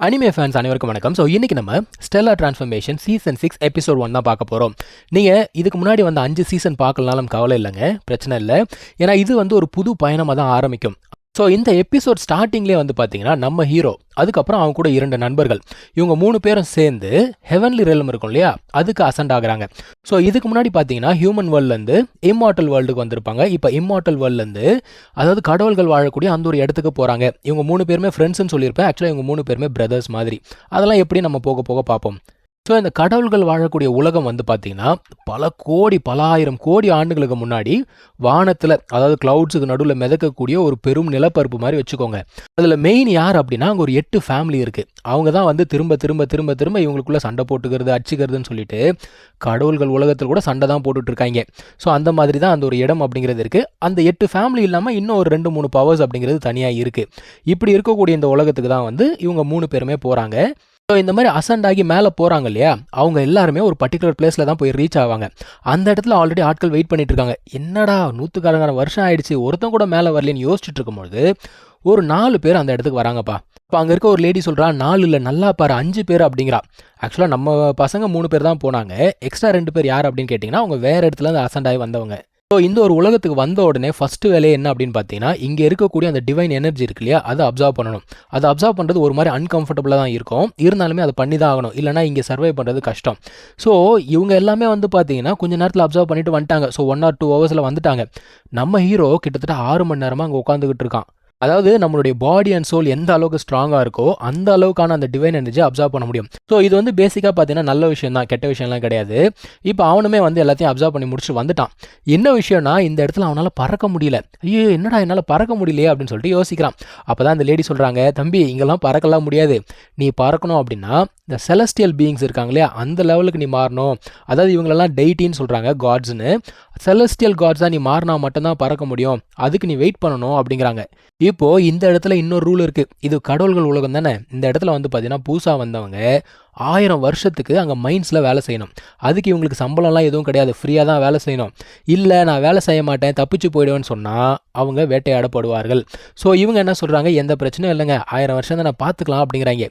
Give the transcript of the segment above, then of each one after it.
Anime fans அனைவருக்கும் வணக்கம். So இன்னைக்கு நம்ம ஸ்டெல்லார் டிரான்ஸ்ஃபர்மேஷன் சீசன் 6 எபிசோட் 1 தான் பார்க்க போகிறோம். நீங்கள் இதுக்கு முன்னாடி வந்து 5 சீசன் பார்க்கலனாலும் கவலை இல்லைங்க, பிரச்சனை இல்லை. ஏன்னா இது வந்து ஒரு புது பயணமாக தான் ஆரம்பிக்கும். ஸோ இந்த எபிசோட் ஸ்டார்டிங்லேயே வந்து பார்த்தீங்கன்னா நம்ம ஹீரோ அதுக்கப்புறம் அவங்க கூட 2 நண்பர்கள் இவங்க 3 பேரும் சேர்ந்து ஹெவன்லி ரெல்ம் இருக்கும் இல்லையா, அதுக்கு அசெண்ட் ஆகுறாங்க. ஸோ இதுக்கு முன்னாடி பார்த்தீங்கன்னா ஹியூமன் வேர்ல்ட்லேருந்து இம்மார்டல் வேர்ல்டுக்கு வந்திருப்பாங்க. இப்போ இம்மார்டல் வேர்ல்ட்லேருந்து அதாவது கடவுள்கள் வாழக்கூடிய அந்த ஒரு இடத்துக்கு போகிறாங்க. இவங்க 3 பேருமே ஃப்ரெண்ட்ஸ்னு சொல்லியிருப்பேன். ஆக்சுவலாக இவங்க 3 பேருமே பிரதர்ஸ் மாதிரி. அதெல்லாம் எப்படி நம்ம போக போக பார்ப்போம். ஸோ இந்த கடவுள்கள் வாழக்கூடிய உலகம் வந்து பார்த்திங்கன்னா பல ஆயிரம் கோடி ஆண்டுகளுக்கு முன்னாடி வானத்தில் அதாவது கிளவுட்ஸுக்கு நடுவில் மிதக்கக்கூடிய ஒரு பெரும் நிலப்பரப்பு மாதிரி வச்சுக்கோங்க. அதில் மெயின் யார் அப்படின்னா அங்கே ஒரு 8 ஃபேமிலி இருக்குது. அவங்க தான் வந்து திரும்ப திரும்ப திரும்ப திரும்ப இவங்களுக்குள்ளே சண்டை போட்டுக்கிறது அடிச்சுக்கிறதுன்னு சொல்லிட்டு கடவுள்கள் உலகத்தில் கூட சண்டை தான் போட்டுட்ருக்காங்க. ஸோ அந்த மாதிரி தான் அந்த ஒரு இடம் அப்படிங்கிறது இருக்குது. அந்த 8 ஃபேமிலி இல்லாமல் இன்னும் ஒரு 2-3 பவர்ஸ் அப்படிங்கிறது தனியாக இருக்குது. இப்படி இருக்கக்கூடிய இந்த உலகத்துக்கு தான் வந்து இவங்க 3 பேருமே போகிறாங்க. ஸோ இந்த மாதிரி அசண்ட் ஆகி மேலே போகிறாங்க இல்லையா, அவங்க எல்லாருமே ஒரு பர்டிகுலர் பிளேஸில் தான் போய் ரீச் ஆவாங்க. அந்த இடத்துல ஆல்ரெடி ஆட்கள் வெயிட் பண்ணிட்டு இருக்காங்க. என்னடா 100 வருஷம் ஆயிடுச்சு, ஒருத்தன் கூட மேலே வரலன்னு யோசிச்சுட்டு இருக்கும்போது ஒரு 4 பேர் அந்த இடத்துக்கு வராங்கப்பா. இப்போ அங்கே இருக்க ஒரு லேடி சொல்கிறா, 4 இல்லை நல்லா பாரு 5 பேர் அப்படிங்கிறா. ஆக்சுவலாக நம்ம பசங்க 3 பேர் தான் போனாங்க. எக்ஸ்ட்ரா 2 பேர் யார் அப்படின்னு கேட்டிங்கன்னா அவங்க வேறு இடத்துல இருந்து அசண்ட் ஆகி வந்தவங்க. ஸோ இந்த ஒரு உலகத்துக்கு வந்த உடனே ஃபஸ்ட்டு வேலையை என்ன அப்படின்னு பார்த்தீங்கன்னா இங்கே இருக்கக்கூடிய அந்த டிவைன் எனர்ஜி இருக்கு இல்லையா, அதை அப்சர்வ் பண்ணணும். அதை அப்சர்வ் பண்ணுறது ஒரு மாதிரி அன்கம்ஃபர்டபுளாக தான் இருக்கும். இருந்தாலுமே அதை பண்ணி தான் ஆகணும், இல்லைனா இங்கே சர்வை பண்ணுறது கஷ்டம். ஸோ இவங்க எல்லாமே வந்து பார்த்தீங்கன்னா கொஞ்சம் நேரத்தில் அப்சர்வ் பண்ணிட்டு வந்துட்டாங்க. ஸோ 1 or 2 ஹவர்ஸில் வந்துட்டாங்க. நம்ம ஹீரோ கிட்டத்தட்ட 6 மணி நேரமாக அங்கே உட்காந்துக்கிட்டு இருக்கான். அதாவது நம்மளுடைய பாடி அண்ட் சோல் எந்த அளவுக்கு ஸ்ட்ராங்காக இருக்கோ அந்த அளவுக்கான அந்த டிவைன் எனர்ஜி அப்சர்வ் பண்ண முடியும். ஸோ இது வந்து பேசிக்காக பார்த்தீங்கன்னா நல்ல விஷயம் தான், கெட்ட விஷயம்லாம் கிடையாது. இப்போ அவனுமே வந்து எல்லாத்தையும் அப்சர்வ் பண்ணி முடிச்சுட்டு வந்துட்டான். என்ன விஷயம்னா இந்த இடத்துல அவனால் பறக்க முடியல. ஐயோ என்னடா என்னால் பறக்க முடியலையே அப்படின்னு சொல்லிட்டு யோசிக்கிறான். அப்போ தான் இந்த லேடி சொல்கிறாங்க, தம்பி இங்கெல்லாம் பறக்கலாம் முடியாது, நீ பறக்கணும் அப்படின்னா இந்த செலஸ்டியல் பீயிங்ஸ் இருக்காங்க இல்லையா அந்த லெவலுக்கு நீ மாறணும். அதாவது இவங்களெல்லாம் டெய்ட்டின்னு சொல்கிறாங்க, காட்ஸ்னு. செலஸ்டியல் காட்ஸாக நீ மாறினா மட்டும்தான் பறக்க முடியும், அதுக்கு நீ வெயிட் பண்ணணும் அப்படிங்கிறாங்க. இப்போது இந்த இடத்துல இன்னொரு ரூல் இருக்குது. இது கடவுள்கள் உலகம் தானே. இந்த இடத்துல வந்து பார்த்தீங்கன்னா புதுசாக வந்தவங்க 1000 வருஷத்துக்கு அங்கே மைன்ஸில் வேலை செய்யணும். அதுக்கு இவங்களுக்கு சம்பளம்லாம் எதுவும் கிடையாது, ஃப்ரீயாக தான் வேலை செய்யணும். இல்லை நான் வேலை செய்ய மாட்டேன் தப்பிச்சு போயிடுவேன்னு சொன்னால் அவங்க வேட்டையாடப்படுவார்கள். ஸோ இவங்க என்ன சொல்கிறாங்க, எந்த பிரச்சனையும் இல்லைங்க, 1000 வருஷம் தான் நான் பார்த்துக்கலாம் அப்படிங்கிறாங்க.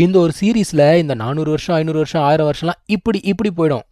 இந்த ஒரு சீரீஸில் இந்த 400 வருஷம் 500 வருஷம் 1000 வருஷம்லாம் இப்படி போயிடும்.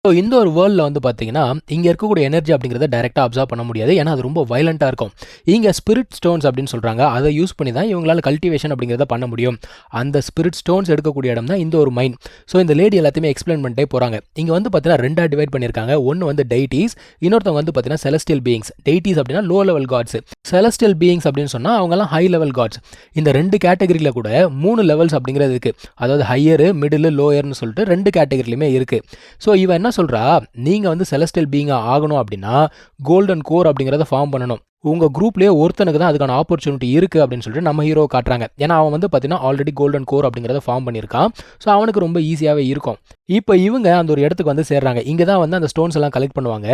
ஸோ இந்த ஒரு வேர்ல்டில் வந்து பார்த்தீங்கன்னா இங்கே இருக்கக்கூடிய எனர்ஜி அப்படிங்கிறத டைரெக்டாக அப்சர்வ் பண்ண முடியாது. ஏன்னா அது ரொம்ப வைலண்ட்டாக இருக்கும். இங்கே ஸ்பிரிட் ஸ்டோன்ஸ் அப்படின்னு சொல்கிறாங்க, அதை யூஸ் பண்ணி தான் இவங்களால் கல்டிவேஷன் அப்படிங்கிறத பண்ண முடியும். அந்த ஸ்பிரிட் ஸ்டோன்ஸ் எடுக்கக்கூடிய இடம் தான் இந்த ஒரு மைன். ஸோ இந்த லேடி எல்லாத்தையுமே எக்ஸ்பிளைன் பண்ணிட்டே போகிறாங்க. இங்கே வந்து பார்த்தீங்கன்னா 2 டிவைட் பண்ணியிருக்காங்க. ஒன்று வந்து டெய்ட்டிஸ், இன்னொருத்தவங்க வந்து பார்த்தீங்கன்னா செலஸ்டியல் பீயிங்ஸ். டெய்ட்டிஸ் அப்படின்னா low level gods, celestial beings அப்படின்னு சொன்னால் அவங்கெல்லாம் ஹை லெவல் காட்ஸ். இந்த 2 கேட்டகரியில் கூட 3 லெவல்ஸ் அப்படிங்கிறது இருக்குது. அதாவது ஹையரு மிடில் லோயர்னு சொல்லிட்டு 2 கேட்டகரிலையுமே இருக்குது. ஸோ இவன் என்ன சொல்கிறா, நீங்கள் வந்து செலஸ்டியல் பீயிங்காக ஆகணும் அப்படின்னா கோல்டன் கோர் அப்படிங்கிறத ஃபார்ம் பண்ணணும். உங்கள் குரூப்லேயே ஒருத்தனுக்கு தான் அதுக்கான ஆப்பர்ச்சுனிட்டி இருக்குது அப்படின்னு சொல்லிட்டு நம்ம ஹீரோ காட்டுறாங்க. ஏன்னா அவன் வந்து பார்த்தீங்கன்னா ஆல்ரெடி கோல்டன் கோர் அப்படிங்கிறத ஃபார்ம் பண்ணியிருக்கான். ஸோ அவனுக்கு ரொம்ப ஈஸியாகவே இருக்கும். இப்போ இவங்க அந்த ஒரு இடத்துக்கு வந்து சேர்றாங்க. இங்கே தான் வந்து அந்த ஸ்டோன்ஸ் எல்லாம் கலெக்ட் பண்ணுவாங்க.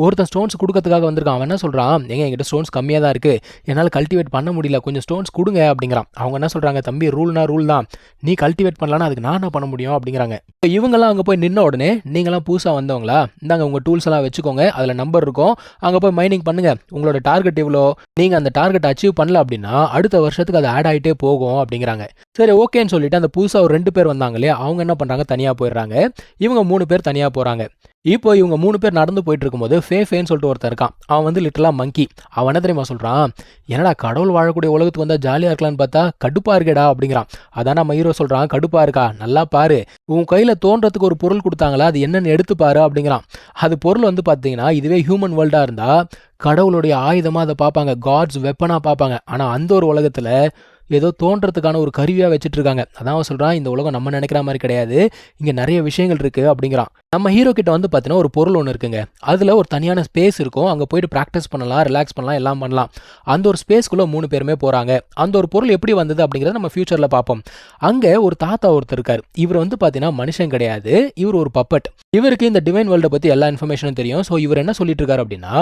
ஒருத்தன் ஸ்டோன்ஸ் கொடுக்கறதுக்காக வந்திருக்கான். அவன் என்ன சொல்கிறான், என்கிட்ட ஸ்டோன்ஸ் கம்மியாக தான் இருக்குது, என்னால் கல்டிவேட் பண்ண முடியல, கொஞ்சம் ஸ்டோன்ஸ் கொடுங்க அப்படிங்கிறான். அவங்க என்ன சொல்கிறாங்க, தம்பி ரூல்னா ரூல் தான், நீ கல்டிவேட் பண்ணலான்னா அதுக்கு நான் என்ன பண்ண முடியும் அப்படிங்கிறாங்க. இப்போ இவங்கெல்லாம் அங்கே போய் நின்ன உடனே, நீங்களாம் புதுசாக வந்தவங்களா, இந்தாங்க உங்கள் டூல்ஸ் எல்லாம் வச்சுக்கோங்க, அதில் நம்பர் இருக்கும், அங்கே போய் மைனிங் பண்ணுங்கள், உங்களோட டார்கெட் இவ்வளோ, நீங்கள் அந்த டார்கெட் அச்சீவ் பண்ணல அப்படின்னா அடுத்த வருஷத்துக்கு அது ஆட் ஆகிட்டே போகும் அப்படிங்கிறாங்க. சரி ஓகேன்னு சொல்லிட்டு அந்த புதுசாக ஒரு 2 பேர் வந்தாங்க இல்லையா, அவங்க என்ன பண்ணுறாங்க, தனியாக போயிடுறாங்க. இவங்க 3 பேர் தனியாக போகிறாங்க. இப்போ இவங்க 3 பேர் நடந்து போயிட்டு இருக்கும்போது ஃபேன்னு சொல்லிட்டு ஒருத்தர் இருக்கான். அவன் வந்து லிட்டலாக மங்கி. அவன் என்ன தெரியுமா சொல்கிறான், என்னடா கடவுள் வாழக்கூடிய உலகத்துக்கு வந்தால் ஜாலியாக இருக்கலான்னு பார்த்தா கடுப்பாக இருக்கேடா அப்படிங்கிறான். அதான் நம்ம ஹீரோ சொல்கிறான், கடுப்பாக இருக்கா, நல்லா பாரு, உன் கையில் தோன்றதுக்கு ஒரு பொருள் கொடுத்தாங்களா, அது என்னென்னு எடுத்து பாரு அப்படிங்கிறான். அது பொருள் வந்து பார்த்தீங்கன்னா இதுவே ஹியூமன் வேர்ல்டாக இருந்தால் கடவுளுடைய ஆயுதமாக அதை பார்ப்பாங்க, காட்ஸ் வெப்பனாக பார்ப்பாங்க. ஆனால் அந்த ஒரு உலகத்தில் ஏதோ தோன்றதுக்கான ஒரு கருவியாக வச்சுட்டு இருக்காங்க. அதான் அவன் சொல்கிறான், இந்த உலகம் நம்ம நினைக்கிற மாதிரி கிடையாது, இங்கே நிறைய விஷயங்கள் இருக்குது அப்படிங்கிறான். நம்ம ஹீரோ கிட்ட வந்து பார்த்தீங்கன்னா ஒரு பொருள் ஒன்று இருக்குங்க. அதில் ஒரு தனியான ஸ்பேஸ் இருக்கும். அங்கே போயிட்டு ப்ராக்டிஸ் பண்ணலாம், ரிலாக்ஸ் பண்ணலாம், எல்லாம் பண்ணலாம். அந்த ஒரு ஸ்பேஸ்க்குள்ளே 3 பேருமே போகிறாங்க. அந்த ஒரு பொருள் எப்படி வந்தது அப்படிங்கிறத நம்ம ஃபியூச்சரில் பார்ப்போம். அங்கே ஒரு தாத்தா ஒருத்தர் இருக்கார். இவர் வந்து பார்த்தீங்கன்னா மனுஷன் கிடையாது, இவர் ஒரு பப்பட். இவருக்கு இந்த டிவைன் வேர்ல்டை பற்றி எல்லா இன்ஃபர்மேஷனும் தெரியும். ஸோ இவர் என்ன சொல்லிட்டு இருக்காரு அப்படின்னா,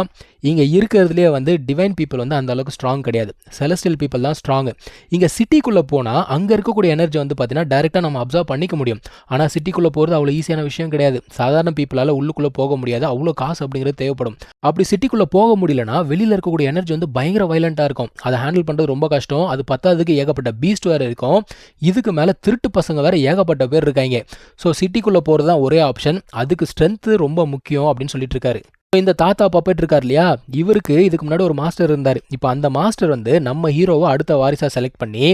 இங்கே இருக்கிறதுலேயே வந்து டிவைன் பீப்புள் வந்து அந்த அளவுக்கு ஸ்ட்ராங் கிடையாது, செலஸ்டியல் பீப்புள் தான் ஸ்ட்ராங். இங்கே சிட்டிக்குள்ளே போனால் அங்கே இருக்கக்கூடிய எனர்ஜி வந்து பார்த்தீங்கன்னா டைரெக்டாக நம்ம அப்சர்வ் பண்ணிக்க முடியும். ஆனால் சிட்டிக்குள்ளே போகிறது அவ்வளோ ஈஸியான விஷயம் கிடையாது. சாதாரண பீப்புளால் உள்ளுக்குள்ளே போக முடியாது, அவ்வளோ காசு அப்படிங்கிறது தேவைப்படும். அப்படி சிட்டிக்குள்ளே போக முடியலனா வெளியில் இருக்கக்கூடிய எனர்ஜி வந்து பயங்கர வைலண்ட்டாக இருக்கும். அதை ஹேண்டில் பண்ணுறது ரொம்ப கஷ்டம். அது பத்தாததுக்கு ஏகப்பட்ட பீஸ்ட் வேறு இருக்கும். இதுக்கு மேலே திருட்டு பசங்க வேறு ஏகப்பட்ட பேர் இருக்காங்க. ஸோ சிட்டிக்குள்ளே போகிறது தான் ஒரே ஆப்ஷன். அதுக்கு ஸ்ட்ரென்த்து ரொம்ப முக்கியம் அப்படின்னு சொல்லிட்டு இருக்காரு. இந்த தாத்தா பப்பட் இருக்கார் இல்லையா, இவருக்கு இதுக்கு முன்னாடி ஒரு மாஸ்டர் இருந்தார். இப்போ அந்த மாஸ்டர் வந்து நம்ம ஹீரோவை அடுத்த வாரிசாக செலக்ட் பண்ணி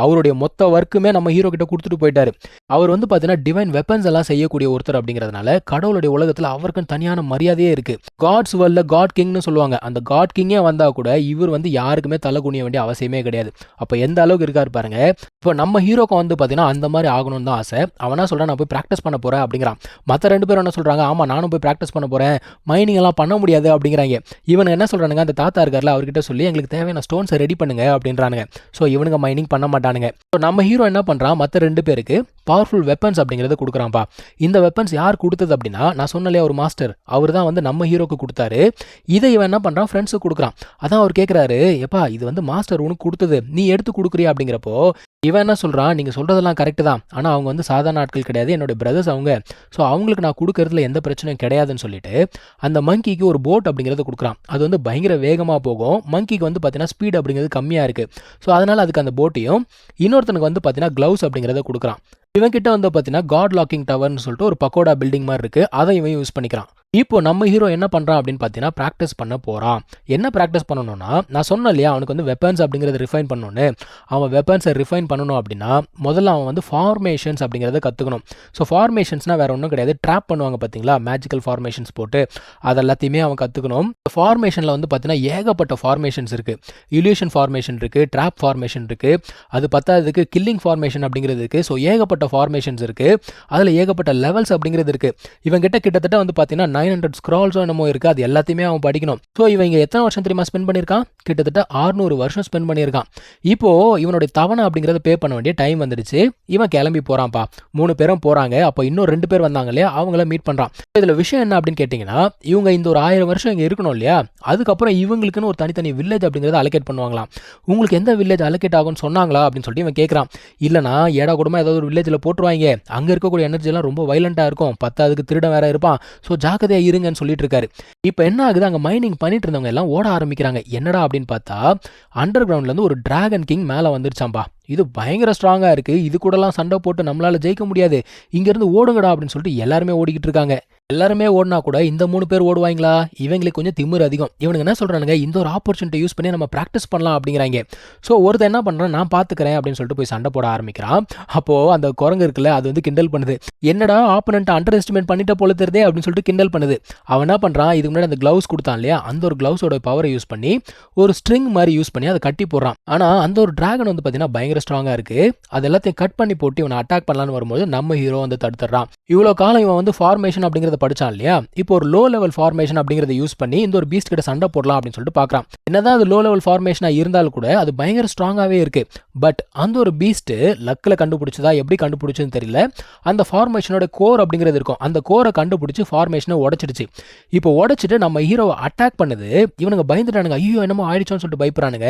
அவருடைய மொத்த ஒர்க்குமே நம்ம ஹீரோ கிட்ட கொடுத்துட்டு போயிட்டாரு. அவர் வந்து பார்த்தீங்கன்னா டிவைன் வெப்பன்ஸ் எல்லாம் செய்யக்கூடிய ஒருத்தர் அப்படிங்கிறதுனால கடவுளுடைய உலகத்தில் அவருக்குன்னு தனியான மரியாதையே இருக்கு. காட்ஸ் வேர்ல்ட்ல காட் கிங்னு சொல்லுவாங்க. அந்த காட் கிங்கே வந்தா கூட இவர் வந்து யாருக்குமே தலை குனிய வேண்டிய அவசியமே கிடையாது. அப்போ எந்த அளவுக்கு இருக்காரு பாருங்க. இப்போ நம்ம ஹீரோக்கு வந்து பார்த்தீங்கன்னா அந்த மாதிரி ஆகணும்னு தான் ஆசை. அவனா சொல்றான், நான் போய் ப்ராக்டிஸ் பண்ண போறேன் அப்படிங்கிறான். மற்ற 2 பேரும் என்ன சொல்றாங்க, ஆமா நானும் போய் ப்ராக்டிஸ் பண்ண போறேன், மைனிங் எல்லாம் பண்ண முடியாது அப்படிங்கிறாங்க. இவனுங்க என்ன சொல்றானுங்க, அந்த தாத்தா இருக்கார்ல அவர்கிட்ட சொல்லி எங்களுக்கு தேவையான ஸ்டோன்ஸை ரெடி பண்ணுங்க அப்படின்றானுங்க. ஸோ இவனுங்க மைனிங் பண்ண மாட்டானுங்க. ஸோ நம்ம ஹீரோ என்ன பண்றான், மற்ற 2 பேருக்கு பவர்ஃபுல் வெப்பன்ஸ் அப்படிங்கிறத கொடுக்குறான்ப்பா. இந்த வெப்பன்ஸ் யார் கொடுத்தது அப்படின்னா, நான் சொன்னலையே ஒரு மாஸ்டர், அவர் தான் வந்து நம்ம ஹீரோக்கு கொடுத்தாரு. இதை இவன் என்ன பண்றான், ஃப்ரெண்ட்ஸுக்கு கொடுக்குறான். அதான் அவர் கேட்குறாரு, எப்பா இது வந்து மாஸ்டர் உனக்கு கொடுத்தது, நீ எடுத்து கொடுக்குறியா அப்படிங்கிறப்போ இவன் என்ன சொல்கிறான், நீங்கள் சொல்கிறதெல்லாம் கரெக்டு தான், ஆனால் அவங்க வந்து சாதாரண ஆட்கள் கிடையாது, என்னுடைய பிரதர்ஸ் அவங்க. ஸோ அவங்களுக்கு நான் கொடுக்கறதுல எந்த பிரச்சனையும் கிடையாதுன்னு சொல்லிட்டு அந்த மங்கிக்கு ஒரு போட் அப்படிங்கிறத கொடுக்குறான். அது வந்து பயங்கர வேகமாக போகும். மங்கிக்கு வந்து பார்த்தீங்கன்னா ஸ்பீட் அப்படிங்கிறது கம்மியாக இருக்குது. ஸோ அதனால் அதுக்கு அந்த போட்டையும் இன்னொருத்தனுக்கு வந்து பார்த்தீங்கன்னா க்ளவுஸ் அப்படிங்கிறத கொடுக்குறான். இவன் கிட்ட வந்து பார்த்தீங்கன்னா காட் லாக்கிங் டவர்னு சொல்லிட்டு ஒரு பக்கோடா பில்டிங் மாதிரி இருக்குது. அதை இவன் யூஸ் பண்ணிக்கிறான். இப்போ நம்ம ஹீரோ என்ன பண்ணுறான் அப்படின்னு பார்த்தீங்கன்னா ப்ராக்டிஸ் பண்ண போகிறான். என்ன ப்ராக்டிஸ் பண்ணணும்னா, நான் சொன்னேன் இல்லையா அவனுக்கு வந்து வெப்பன்ஸ் அப்படிங்கிறத ரிஃபைன் பண்ணணும்னு. அவன் வெப்பன்ஸை ரிஃபைன் பண்ணணும் அப்படின்னா முதல்ல அவன் வந்து ஃபார்மேஷன்ஸ் அப்படிங்கிறத கற்றுக்கணும். ஸோ ஃபார்மேஷன்ஸ்னால் வேறு ஒன்றும் கிடையாது, ட்ராப் பண்ணுவாங்க பார்த்தீங்களா, மேஜிக்கல் ஃபார்மேஷன்ஸ் போட்டு அது எல்லாத்தையுமே அவன் கற்றுக்கணும். ஃபார்மேஷனில் வந்து பார்த்தீங்கன்னா ஏகப்பட்ட ஃபார்மேஷன்ஸ் இருக்குது. இல்யூஷன் ஃபார்மேஷன் இருக்குது, ட்ராப் ஃபார்மேஷன் இருக்குது, அது பத்தாததுக்கு கில்லிங் ஃபார்மேஷன் அப்படிங்கிறது இருக்குது. ஸோ ஏகப்பட்ட ஃபார்மேஷன்ஸ் இருக்குது. அதில் ஏகப்பட்ட லெவல்ஸ் அப்படிங்கிறது இருக்குது. இவன் கிட்டத்தட்ட வந்து பார்த்தீங்கன்னா 900 ஸ்க்ரால்ஸோ என்னமோ இருக்குது. அது எல்லாத்தையுமே அவன் படிக்கணும். ஸோ இவன் இங்கே எத்தனை வருஷம் தெரியுமா ஸ்பெண்ட் பண்ணியிருக்கான், கிட்டத்தட்ட 600 வருஷம் ஸ்பெண்ட் பண்ணியிருக்கான். இப்போது இவனுடைய தவணை அப்படிங்கிறத பே பண்ண வேண்டிய டைம் வந்துடுச்சு. இவன் கிளம்பி போகிறான்ப்பா. 3 பேரும் போகிறாங்க. அப்போ இன்னும் 2 பேர் வந்தாங்க இல்லையா, அவங்கள மீட் பண்ணுறான். இதில் விஷயம் என்ன அப்படின்னு கேட்டிங்கன்னா, இவங்க இந்த ஒரு 1000 வருஷம் இங்கே இருக்கணும் இல்லையா, அதுக்கப்புறம் இவங்களுக்குன்னு ஒரு தனித்தனி வில்லேஜ் அப்படிங்கிறத அலோகேட் பண்ணுவாங்களாம். உங்களுக்கு எந்த வில்லேஜ் அலோகேட் ஆகும்னு சொன்னாங்களா அப்படின்னு சொல்லிட்டு இவன் கேட்குறான். இல்லைனா ஏடா கூடமா ஏதாவது ஒரு வில்லேஜில் போட்டுருவாங்க, அங்கே இருக்கக்கூடிய எனர்ஜிலாம் ரொம்ப வைலண்ட்டாக இருக்கும், பத்தாவதுக்கு திருடன் வேற இருப்பான், ஸோ ஜாக்கிரதையாக இருங்கன்னு சொல்லிட்டு இருக்காரு. இப்போ என்ன ஆகுது, அங்கே மைனிங் பண்ணிட்டு இருந்தவங்க எல்லாம் ஓட ஆரம்பிக்கிறாங்க. என்னடா அப்படின்னு பார்த்தா அண்டர் கிரவுண்ட்லேருந்து ஒரு டிராகன் கிங் மேலே வந்துருச்சாம்பா. இது பயங்கர ஸ்ட்ராங்காக இருக்குது, இது கூடலாம் சண்டை போட்டு நம்மளால் ஜெயிக்க முடியாது, இங்கேருந்து ஓடுங்கடா அப்படின்னு சொல்லிட்டு எல்லாருமே ஓடிக்கிட்டு இருக்காங்க. எல்லாருமே ஓடினா கூட இந்த 3 பேர் ஓடுவாங்களா, இவங்களுக்கு கொஞ்சம் திமிர் அதிகம். இவனுக்கு என்ன சொல்கிறானுங்க, இந்த ஒரு ஆப்பர்ச்சுனிட்டி யூஸ் பண்ணி நம்ம ப்ராக்டிஸ் பண்ணலாம் அப்படிங்கிறாங்க. ஸோ ஒருத்தர் என்ன பண்ணுறான், நான் பார்த்துக்கிறேன் அப்படின்னு சொல்லிட்டு போய் சண்டை போட ஆரம்பிக்கிறான். அப்போது அந்த குரங்கு இருக்குல்ல, அது வந்து கிண்டல் பண்ணுது. என்னடா ஆப்பனண்ட்டை அண்டர் எஸ்டிமேட் பண்ணிட்ட போல தெரியுதே அப்படின்னு சொல்லிட்டு கிண்டல் பண்ணுது. அவன் என்ன பண்ணுறான், இதுக்கு முன்னாடி அந்த க்ளவுஸ் கொடுத்தான் இல்லையா, அந்த ஒரு க்ளவுஸோட பவரை யூஸ் பண்ணி ஒரு ஸ்ட்ரிங் மாதிரி யூஸ் பண்ணி அதை கட்டி போடுறான். ஆனால் அந்த ஒரு டிராகன் வந்து பார்த்தீங்கன்னா பயங்கர ஸ்ட்ராங்காக இருக்குது. அது எல்லாத்தையும் கட் பண்ணி போட்டு இவனை அட்டாக் பண்ணலான்னு வரும்போது நம்ம ஹீரோ வந்து தடுத்துறான். இவ்வளோ காலம் இவன் வந்து ஃபார்மேஷன் அப்படிங்கிறத படித்தான் இல்லையா, இப்போ ஒரு லோ லெவல் ஃபார்மேஷன் அப்படிங்கிறத யூஸ் பண்ணி இந்த ஒரு பீஸ்ட் கிட்ட சண்டை போடலாம் அப்படின்னு சொல்லிட்டு பார்க்குறான். என்னதான் அது லோ லெவல் ஃபார்மேஷனாக இருந்தாலும் கூட அது பயங்கர ஸ்ட்ராங்காகவே இருக்குது. பட் அந்த ஒரு பீஸ்ட்டு லக்கில் கண்டுபிடிச்சதா எப்படி கண்டுபிடிச்சதுன்னு தெரியல, அந்த ஃபார்மேஷனோட கோர் அப்படிங்கிறது இருக்கும், அந்த கோரை கண்டுபிடிச்சி ஃபார்மேஷனை உடச்சிடுச்சு. இப்போ உடச்சிட்டு நம்ம ஹீரோவை அட்டாக் பண்ணுது. இவனுங்க பயந்துட்டானுங்க, ஐயோ என்னமோ ஆயிடுச்சோன்னு சொல்லிட்டு பயப்படுறானுங்க.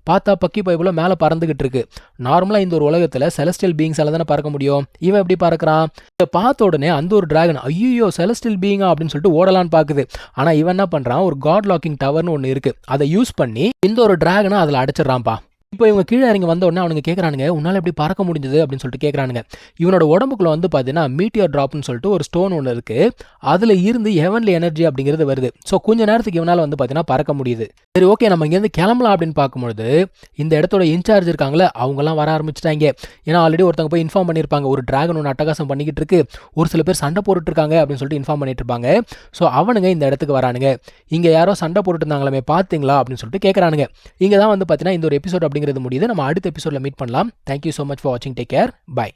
பார்த்தா பக்கி பைப்புல மேலே பறந்துகிட்டு இருக்கு. நார்மலாக இந்த ஒரு உலகத்தில் செலஸ்டியல் பீயிங்ஸால தானே பறக்க முடியும், இவன் எப்படி பறக்கிறான்? இதை பார்த்த உடனே அந்த ஒரு டிராகன் ஐயோ செலஸ்டியல் பீயிங்கா அப்படின்னு சொல்லிட்டு ஓடலான்னு பார்க்குது. ஆனால் இவன் என்ன பண்ணுறான், ஒரு காட் லாக்கிங் டவர்னு ஒன்று இருக்கு, அதை யூஸ் பண்ணி இந்த ஒரு டிராகனை அதில் அடைச்சிடறான்ப்பா. இப்போ இவங்க கீழே இறங்கி வந்த உடனே அவனுங்க கேட்குறானுங்க, உன்னால் எப்படி பறக்க முடிஞ்சது அப்படின்னு சொல்லிட்டு கேட்குறானுங்க. இவனோட உடம்புக்குள்ள வந்து பார்த்தீங்கன்னா மீட்டியர் ட்ராப்னு சொல்லிட்டு ஒரு ஸ்டோன் ஒன்று இருக்குது, அதில் இருந்து ஹெவன்லி எனர்ஜி அப்படிங்கிறது வருது. ஸோ கொஞ்ச நேரத்துக்கு இவனால் வந்து பார்த்தீங்கன்னா பறக்க முடியுது. சரி ஓகே நம்ம இங்கேருந்து கிளம்பலாம் அப்படின்னு பார்க்கும்பொழுது இந்த இடத்தோட இன்சார்ஜ் இருக்காங்களே அவங்கெல்லாம் வர ஆரம்பிச்சிட்டாங்க. ஏன்னா ஆல்ரெடி ஒருத்தவங்க போய் இன்ஃபார்ம் பண்ணியிருப்பாங்க, ஒரு டிராகன் ஒன்று அட்டகாசம் பண்ணிக்கிட்டு இருக்கு, ஒரு சில பேர் சண்டை போட்டுட்டு இருக்காங்க அப்படின்னு சொல்லிட்டு இன்ஃபார்ம் பண்ணிட்டு இருப்பாங்க. ஸோ அவனுங்க இந்த இடத்துக்கு வரானுங்க. இங்கே யாரோ சண்டை போட்டுட்டு இருந்தாங்களே பார்த்தீங்களா அப்படின்னு சொல்லிட்டு கேட்குறானுங்க. இங்கே தான் வந்து பார்த்தீங்கன்னா இந்த ஒரு எபிசோட் அப்படிங்கிறது முடியுது. நம்ம அடுத்த எபிசோடில் மீட் பண்ணலாம். தேங்க்யூ ஸோ மச் ஃபார் வாட்சிங். Take care. பை.